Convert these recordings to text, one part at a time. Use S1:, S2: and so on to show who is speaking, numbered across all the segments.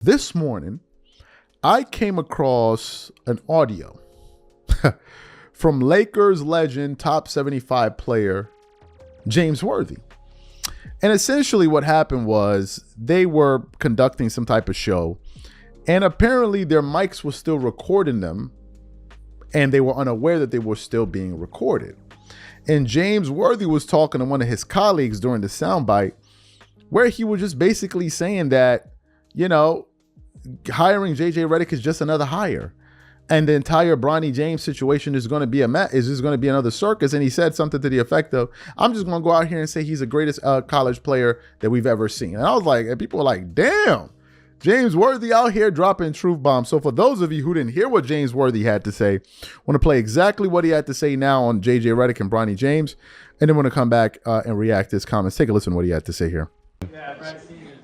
S1: This morning, I came across an audio from Lakers legend, top 75 player, James Worthy. And essentially what happened was they were conducting some type of show, and apparently their mics were still recording them, and they were unaware that they were still being recorded. And James Worthy was talking to one of his colleagues during the soundbite, where he was just basically saying that, you know, hiring JJ Redick is just another hire, and the entire Bronny James situation is going to be another circus. And he said something to the effect of, "I'm just going to go out here and say he's the greatest college player that we've ever seen." And I was like, and people were like, "Damn, James Worthy out here dropping truth bombs." So for those of you who didn't hear what James Worthy had to say, I want to play exactly what he had to say now on JJ Redick and Bronny James, and then we're going to come back and react to his comments. Take a listen to what he had to say here.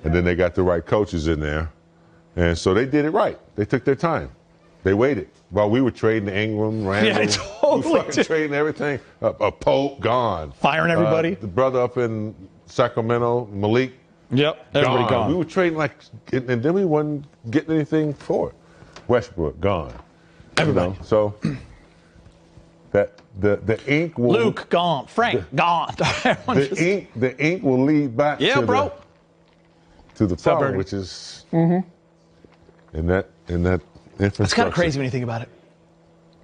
S2: And then they got the right coaches in there. And so they did it right. They took their time. They waited while we were trading Ingram, Randall.
S3: Yeah, totally.
S2: We fucking trading everything. A Pope, gone.
S3: Firing everybody.
S2: The brother up in Sacramento, Malik.
S3: Yep, everybody gone.
S2: We were trading like, and then we wasn't getting anything for it. Westbrook, gone.
S3: Everybody.
S2: You know? So that the ink will.
S3: Luke, gone. Frank, gone.
S2: The ink will lead back to the problem, which is in that infrastructure.
S3: It's kind of crazy when you think about it.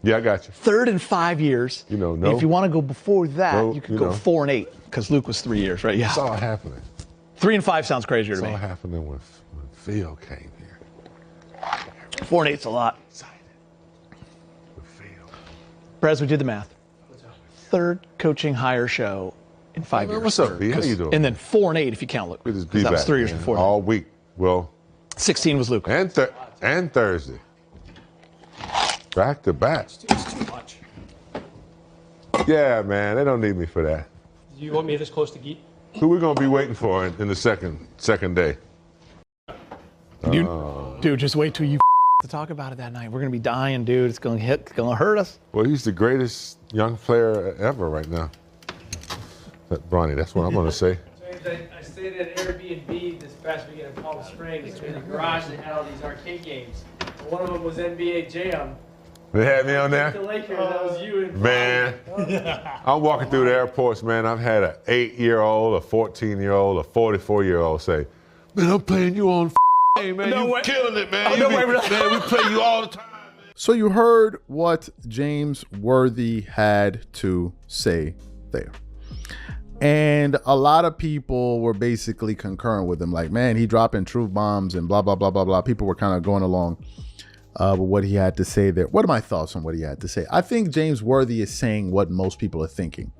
S2: Yeah, I got you.
S3: 3rd and 5 years.
S2: You know,
S3: If you want to go before that, you could go 4 and 8 because Luke was 3 years, right? Yeah.
S2: It's all happening.
S3: 3 and 5 sounds crazier to me.
S2: It's all happening when Phil came here.
S3: 4 and 8's a lot.
S2: Excited. With Phil.
S3: Brez, we did the math. 3rd coaching hire show in 5 years.
S2: What's up, B? How you doing?
S3: And then 4 and 8 if you count Luke.
S2: Good to be
S3: Because that was
S2: back,
S3: 3 years
S2: man.
S3: before.
S2: All week. Well,
S3: 16 was Luke.
S2: and Thursday. Back to back.
S4: It's too much.
S2: Yeah, man, they don't need me for that.
S4: Do you want me this close to Geet?
S2: Who we gonna be waiting for in the second day?
S3: Dude, just wait till you to talk about it that night. We're gonna be dying, dude. It's gonna hurt us.
S2: Well, he's the greatest young player ever right now. That Bronny, that's what I'm gonna say.
S5: I stayed at Airbnb this past weekend in Palm Springs. In the garage, they had all these arcade games. One of them was NBA Jam.
S2: They had me on
S5: The
S2: there?
S5: Lakers, that was you and
S2: Man, I'm walking through the airports, man. I've had an 8-year-old, a 14-year-old, a 44-year-old say, "Man, I'm playing you on game, man.
S3: No
S2: You
S3: way.
S2: killing it, man.
S3: No way.
S2: We play you all the time, man."
S1: So you heard what James Worthy had to say there. And a lot of people were basically concurring with him, like, man, he dropping truth bombs and blah, blah, blah, blah, blah. People were kind of going along with what he had to say there. What are my thoughts on what he had to say? I think James Worthy is saying what most people are thinking.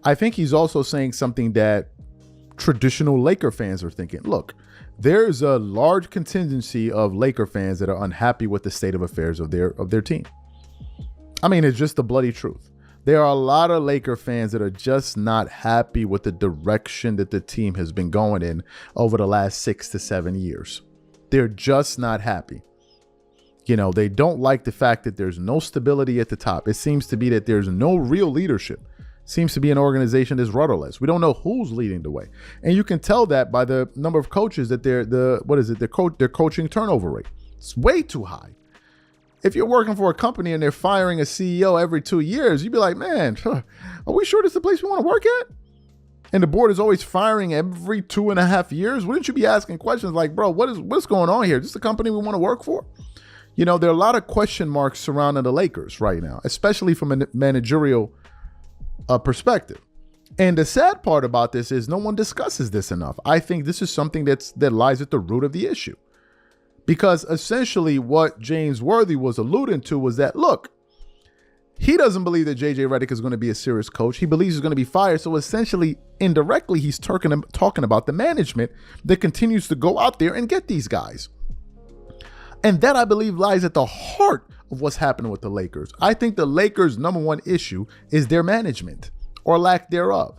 S1: I think he's also saying something that traditional Laker fans are thinking. Look, there's a large contingency of Laker fans that are unhappy with the state of affairs of their team. I mean, it's just the bloody truth. There are a lot of Laker fans that are just not happy with the direction that the team has been going in over the last 6 to 7 years. They're just not happy. You know, they don't like the fact that there's no stability at the top. It seems to be that there's no real leadership. It seems to be an organization that's rudderless. We don't know who's leading the way. And you can tell that by the number of coaches that their coaching turnover rate. It's way too high. If you're working for a company and they're firing a CEO every 2 years, you'd be like, man, are we sure this is the place we want to work at? And the board is always firing every 2.5 years. Wouldn't you be asking questions like, bro, what's going on here? Is this the company we want to work for? You know, there are a lot of question marks surrounding the Lakers right now, especially from a managerial perspective. And the sad part about this is no one discusses this enough. I think this is something that lies at the root of the issue. Because essentially what James Worthy was alluding to was that, look, he doesn't believe that JJ Redick is going to be a serious coach. He believes he's going to be fired. So essentially, indirectly, he's talking about the management that continues to go out there and get these guys. And that, I believe, lies at the heart of what's happening with the Lakers. I think the Lakers' #1 issue is their management or lack thereof.